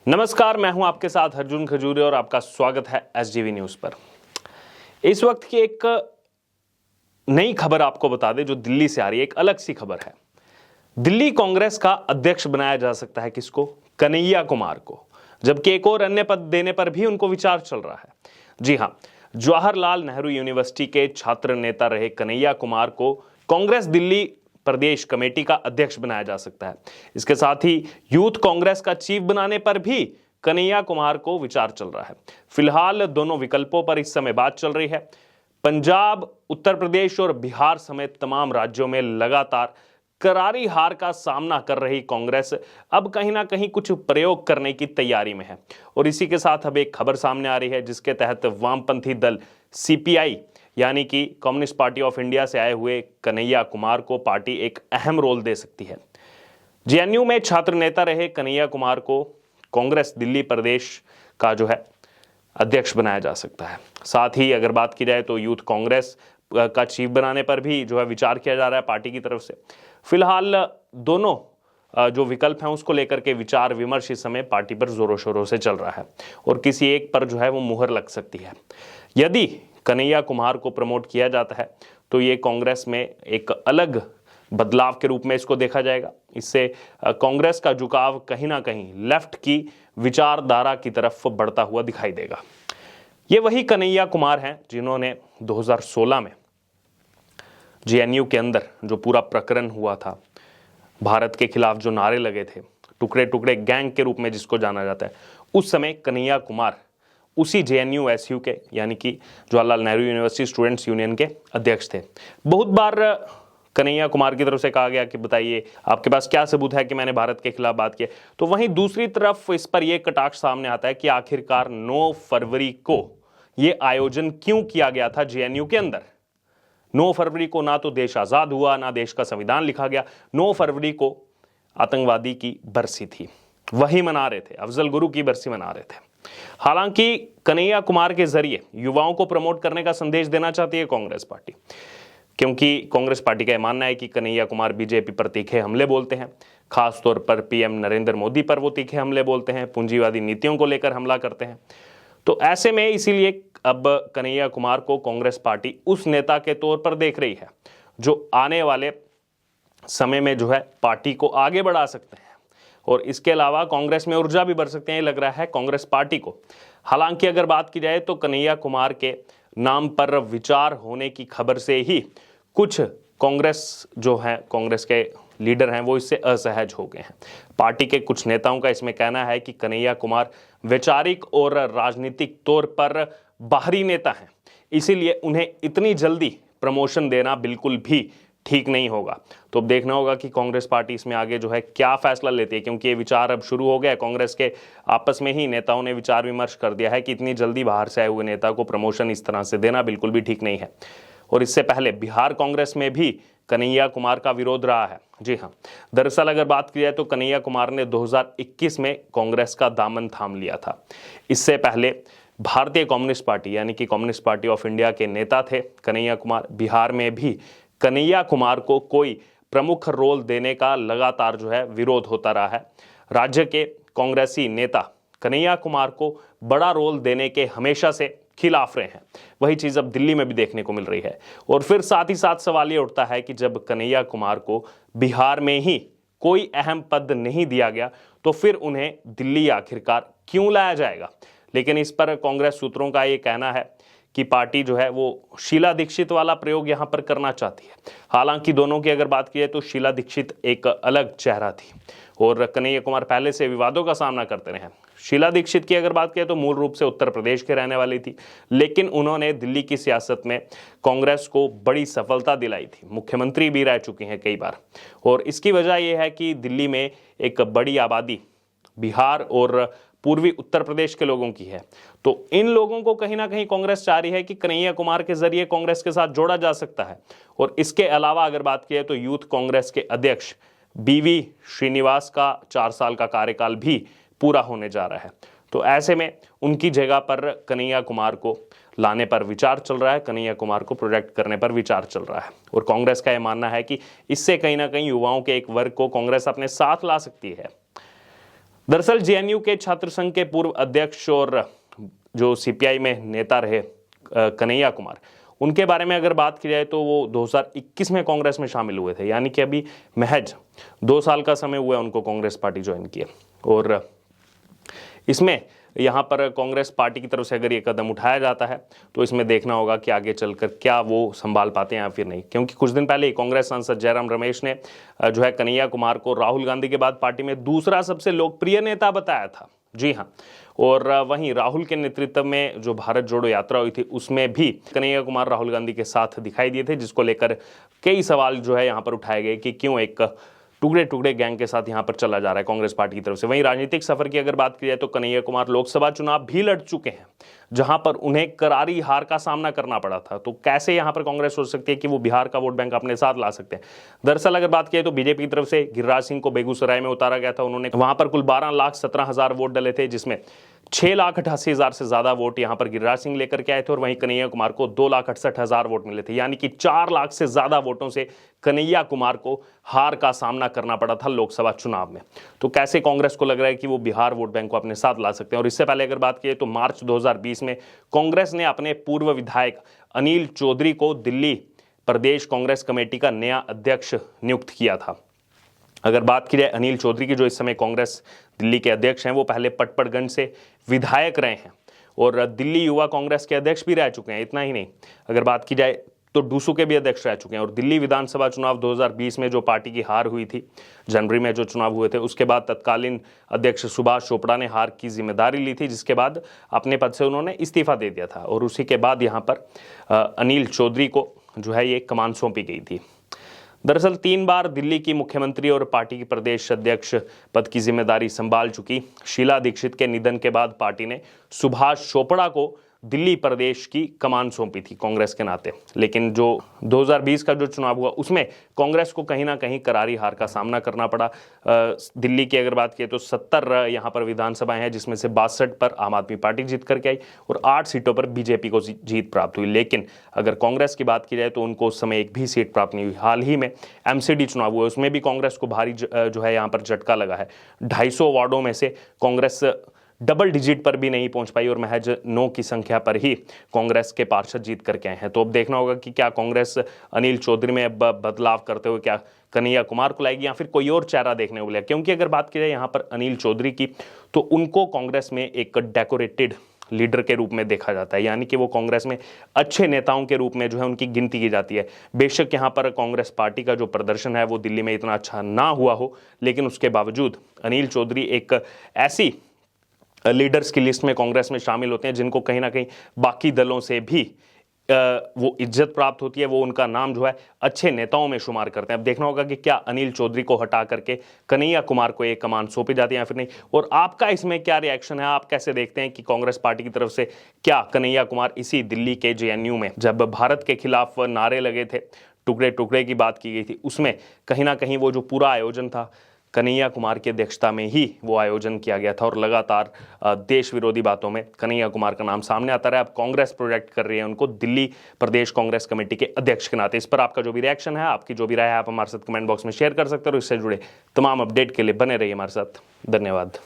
नमस्कार, मैं हूं आपके साथ अर्जुन खजूरिया और आपका स्वागत है एसजीवी न्यूज पर। इस वक्त की एक नई खबर आपको बता दें जो दिल्ली से आ रही है, एक अलग सी खबर है। दिल्ली कांग्रेस का अध्यक्ष बनाया जा सकता है किसको? कन्हैया कुमार को, जबकि एक और अन्य पद देने पर भी उनको विचार चल रहा है। जी हां, जवाहरलाल नेहरू यूनिवर्सिटी के छात्र नेता रहे कन्हैया कुमार को कांग्रेस दिल्ली प्रदेश कमेटी का अध्यक्ष बनाया जा सकता है। इसके साथ ही यूथ कांग्रेस का चीफ बनाने पर भी कन्हैया कुमार को विचार चल रहा है। फिलहाल दोनों विकल्पों पर इस समय बात चल रही है। पंजाब, उत्तर प्रदेश और बिहार समेत तमाम राज्यों में लगातार करारी हार का सामना कर रही कांग्रेस अब कहीं ना कहीं कुछ प्रयोग करने की तैयारी में है। और इसी के साथ अब एक खबर सामने आ रही है जिसके तहत वामपंथी दल सीपीआई यानी कि कम्युनिस्ट पार्टी ऑफ इंडिया से आए हुए कन्हैया कुमार को पार्टी एक अहम रोल दे सकती है। जेएनयू में छात्र नेता रहे कन्हैया कुमार को कांग्रेस दिल्ली प्रदेश का जो है अध्यक्ष बनाया जा सकता है। साथ ही अगर बात की जाए तो यूथ कांग्रेस का चीफ बनाने पर भी जो है विचार किया जा रहा है पार्टी की तरफ से। फिलहाल दोनों जो विकल्प हैं उसको लेकर के विचार विमर्श इस समय पार्टी पर जोरों शोरों से चल रहा है और किसी एक पर जो है वो मुहर लग सकती है। यदि कन्हैया कुमार को प्रमोट किया जाता है तो ये कांग्रेस में एक अलग बदलाव के रूप में इसको देखा जाएगा। इससे कांग्रेस का झुकाव कहीं ना कहीं लेफ्ट की विचारधारा की तरफ बढ़ता हुआ दिखाई देगा। ये वही कन्हैया कुमार हैं जिन्होंने 2016 में जेएनयू के अंदर जो पूरा प्रकरण हुआ था, भारत के खिलाफ जो नारे लगे थे, टुकड़े टुकड़े गैंग के रूप में जिसको जाना जाता है, उस समय कन्हैया कुमार उसी जेएनयू एसयू के यानी कि Jawaharlal Nehru university students union के अध्यक्ष थे। बहुत बार कन्हैया कुमार की तरफ से कहा गया कि बताइए आपके पास क्या सबूत है कि मैंने भारत के खिलाफ बात की। तो वहीं दूसरी तरफ इस पर यह कटाक्ष सामने आता है कि आखिरकार 9 फरवरी को यह आयोजन क्यों किया गया था जेएनयू के अंदर। 9 फरवरी को ना तो देश आजाद हुआ, ना देश का संविधान लिखा गया। 9 फरवरी को आतंकवादी की बरसी थी, वही मना रहे थे, अफजल गुरु की बरसी मना रहे थे। हालांकि कन्हैया कुमार के जरिए युवाओं को प्रमोट करने का संदेश देना चाहती है कांग्रेस पार्टी, क्योंकि कांग्रेस पार्टी का यह मानना है कि कन्हैया कुमार बीजेपी पर तीखे हमले बोलते हैं, खासतौर पर पीएम नरेंद्र मोदी पर वो तीखे हमले बोलते हैं, पूंजीवादी नीतियों को लेकर हमला करते हैं। तो ऐसे में इसीलिए अब कन्हैया कुमार को कांग्रेस पार्टी उस नेता के तौर पर देख रही है जो आने वाले समय में जो है पार्टी को आगे बढ़ा सकते हैं और इसके अलावा कांग्रेस में ऊर्जा भी बढ़ सकते हैं, लग रहा है कांग्रेस पार्टी को। हालांकि अगर बात की जाए तो कन्हैया कुमार के नाम पर विचार होने की खबर से ही कुछ कांग्रेस जो है, कांग्रेस के लीडर हैं, वो इससे असहज हो गए हैं। पार्टी के कुछ नेताओं का इसमें कहना है कि कन्हैया कुमार वैचारिक और राजनीतिक तौर पर बाहरी नेता हैं, इसीलिए उन्हें इतनी जल्दी प्रमोशन देना बिल्कुल भी ठीक नहीं होगा। तो अब देखना होगा कि कांग्रेस पार्टी इसमें आगे जो है क्या फैसला लेती है, क्योंकि ये विचार अब शुरू हो गया है। कांग्रेस के आपस में ही नेताओं ने विचार विमर्श कर दिया है कि इतनी जल्दी बाहर से आए हुए नेता को प्रमोशन इस तरह से देना बिल्कुल भी ठीक नहीं है। और इससे पहले बिहार कांग्रेस में भी कन्हैया कुमार का विरोध रहा है। जी हाँ, दरअसल अगर बात की जाए तो कन्हैया कुमार ने 2021 में कांग्रेस का दामन थाम लिया था। इससे पहले भारतीय कम्युनिस्ट पार्टी यानी कि कम्युनिस्ट पार्टी ऑफ इंडिया के नेता थे कन्हैया कुमार। बिहार में भी कन्हैया कुमार को कोई प्रमुख रोल देने का लगातार जो है विरोध होता रहा है। राज्य के कांग्रेसी नेता कन्हैया कुमार को बड़ा रोल देने के हमेशा से खिलाफ रहे हैं। वही चीज अब दिल्ली में भी देखने को मिल रही है। और फिर साथ ही साथ सवाल ये उठता है कि जब कन्हैया कुमार को बिहार में ही कोई अहम पद नहीं दिया गया तो फिर उन्हें दिल्ली आखिरकार क्यों लाया जाएगा। लेकिन इस पर कांग्रेस सूत्रों का ये कहना है कि पार्टी जो है वो शीला दीक्षित वाला प्रयोग यहां पर करना चाहती है। हालांकि दोनों की अगर बात की जाए तो शीला दीक्षित एक अलग चेहरा थी और कन्हैया कुमार पहले से विवादों का सामना करते रहे हैं। शीला दीक्षित की अगर बात करें तो मूल रूप से उत्तर प्रदेश के रहने वाली थी, लेकिन उन्होंने दिल्ली की सियासत में कांग्रेस को बड़ी सफलता दिलाई थी, मुख्यमंत्री भी रह चुकी हैं कई बार। और इसकी वजह यह है कि दिल्ली में एक बड़ी आबादी बिहार और पूर्वी उत्तर प्रदेश के लोगों की है। तो इन लोगों को कहीं ना कहीं कांग्रेस चाह रही है कि कन्हैया कुमार के जरिए कांग्रेस के साथ जोड़ा जा सकता है। और इसके अलावा अगर बात की जाए तो यूथ कांग्रेस के अध्यक्ष बीवी श्रीनिवास का 4 साल का कार्यकाल भी पूरा होने जा रहा है। तो ऐसे में उनकी जगह पर कन्हैया कुमार को लाने पर विचार चल रहा है, कन्हैया कुमार को प्रोजेक्ट करने पर विचार चल रहा है। और कांग्रेस का यह मानना है कि इससे कहीं ना कहीं युवाओं के एक वर्ग को कांग्रेस अपने साथ ला सकती है। दरअसल जेएनयू के छात्र संघ के पूर्व अध्यक्ष और जो सीपीआई में नेता रहे कन्हैया कुमार, उनके बारे में अगर बात की जाए तो वो 2021 में कांग्रेस में शामिल हुए थे, यानी कि अभी महज 2 साल का समय हुआ उनको कांग्रेस पार्टी ज्वाइन किए। और इसमें यहाँ पर कांग्रेस पार्टी की तरफ से अगर ये कदम उठाया जाता है तो इसमें देखना होगा कि आगे चलकर क्या वो संभाल पाते हैं या फिर नहीं, क्योंकि कुछ दिन पहले ही कांग्रेस सांसद जयराम रमेश ने जो है कन्हैया कुमार को राहुल गांधी के बाद पार्टी में दूसरा सबसे लोकप्रिय नेता बताया था। जी हाँ, और वहीं राहुल के नेतृत्व में जो भारत जोड़ो यात्रा हुई थी उसमें भी कन्हैया कुमार राहुल गांधी के साथ दिखाई दिए थे, जिसको लेकर कई सवाल जो है यहाँ पर उठाए गए कि क्यों एक टुकड़े टुकड़े गैंग के साथ यहां पर चला जा रहा है कांग्रेस पार्टी की तरफ से। वहीं राजनीतिक सफर की अगर बात की जाए तो कन्हैया कुमार लोकसभा चुनाव भी लड़ चुके हैं, जहां पर उन्हें करारी हार का सामना करना पड़ा था। तो कैसे यहां पर कांग्रेस सोच सकती है कि वो बिहार का वोट बैंक अपने साथ ला सकते हैं। दरअसल अगर बात की तो बीजेपी की तरफ से गिरिराज सिंह को बेगूसराय में उतारा गया था। उन्होंने वहां पर कुल 12,17,000 वोट डले थे, जिसमें 6,88,000 से ज्यादा वोट यहां पर गिरिराज सिंह लेकर के आए थे और वहीं कन्हैया कुमार को 2,68,000 वोट मिले थे, यानी कि 4 लाख से ज्यादा वोटों से कन्हैया कुमार को हार का सामना करना पड़ा था लोकसभा चुनाव में। तो कैसे कांग्रेस को लग रहा है कि वो बिहार वोट बैंक को अपने साथ ला सकते हैं। और इससे पहले अगर बात की तो मार्च 2020 में कांग्रेस ने अपने पूर्व विधायक अनिल चौधरी को दिल्ली प्रदेश कांग्रेस कमेटी का नया अध्यक्ष नियुक्त किया था। अगर बात की जाए अनिल चौधरी की, जो इस समय कांग्रेस दिल्ली के अध्यक्ष हैं, वो पहले पटपड़गंज से विधायक रहे हैं और दिल्ली युवा कांग्रेस के अध्यक्ष भी रह चुके हैं। इतना ही नहीं, अगर बात की जाए तो डूसू के भी अध्यक्ष रह चुके हैं। और दिल्ली विधानसभा चुनाव 2020 में जो पार्टी की हार हुई थी, जनवरी में जो चुनाव हुए थे, उसके बाद तत्कालीन अध्यक्ष सुभाष चोपड़ा ने हार की जिम्मेदारी ली थी, जिसके बाद अपने पद से उन्होंने इस्तीफा दे दिया था और उसी के बाद यहाँ पर अनिल चौधरी को जो है ये कमान सौंपी गई थी। दरअसल 3 बार दिल्ली की मुख्यमंत्री और पार्टी की प्रदेश अध्यक्ष पद की जिम्मेदारी संभाल चुकी शीला दीक्षित के निधन के बाद पार्टी ने सुभाष चोपड़ा को दिल्ली प्रदेश की कमान सौंपी थी कांग्रेस के नाते। लेकिन जो 2020 का जो चुनाव हुआ उसमें कांग्रेस को कहीं ना कहीं करारी हार का सामना करना पड़ा। दिल्ली की अगर बात की तो 70 यहाँ पर विधानसभाएं हैं, जिसमें से 62 पर आम आदमी पार्टी जीत करके आई और 8 सीटों पर बीजेपी को जीत प्राप्त हुई। लेकिन अगर कांग्रेस की बात की जाए तो उनको उस समय एक भी सीट प्राप्त नहीं हुई। हाल ही में एमसीडी चुनाव हुए, उसमें भी कांग्रेस को भारी जो है यहाँ पर झटका लगा है। 250 वार्डों में से कांग्रेस डबल डिजिट पर भी नहीं पहुंच पाई और महज 9 की संख्या पर ही कांग्रेस के पार्षद जीत करके आए हैं। तो अब देखना होगा कि क्या कांग्रेस अनिल चौधरी में अब बदलाव करते हुए क्या कन्हैया कुमार को लाएगी या फिर कोई और चेहरा देखने को मिलेगा। क्योंकि अगर बात की जाए यहाँ पर अनिल चौधरी की, तो उनको कांग्रेस में एक डेकोरेटेड लीडर के रूप में देखा जाता है, यानी कि वो कांग्रेस में अच्छे नेताओं के रूप में जो है उनकी गिनती की जाती है। बेशक यहाँ पर कांग्रेस पार्टी का जो प्रदर्शन है वो दिल्ली में इतना अच्छा ना हुआ हो, लेकिन उसके बावजूद अनिल चौधरी एक ऐसी लीडर्स की लिस्ट में कांग्रेस में शामिल होते हैं जिनको कहीं ना कहीं बाकी दलों से भी वो इज्जत प्राप्त होती है। वो उनका नाम जो है अच्छे नेताओं में शुमार करते हैं। अब देखना होगा कि क्या अनिल चौधरी को हटा करके कन्हैया कुमार को एक कमान सौंपी जाती है या फिर नहीं। और आपका इसमें क्या रिएक्शन है, आप कैसे देखते हैं कि कांग्रेस पार्टी की तरफ से क्या कन्हैया कुमार इसी दिल्ली के जेएनयू में जब भारत के खिलाफ नारे लगे थे, टुकड़े टुकड़े की बात की गई थी, उसमें कहीं ना कहीं वो जो पूरा आयोजन था कन्हैया कुमार की अध्यक्षता में ही वो आयोजन किया गया था और लगातार देश विरोधी बातों में कन्हैया कुमार का नाम सामने आता रहा। अब कांग्रेस प्रोजेक्ट कर रही है उनको दिल्ली प्रदेश कांग्रेस कमेटी के अध्यक्ष के नाते। इस पर आपका जो भी रिएक्शन है, आपकी जो भी राय है, आप हमारे साथ कमेंट बॉक्स में शेयर कर सकते हो और इससे जुड़े तमाम अपडेट के लिए बने रहिए हमारे साथ। धन्यवाद।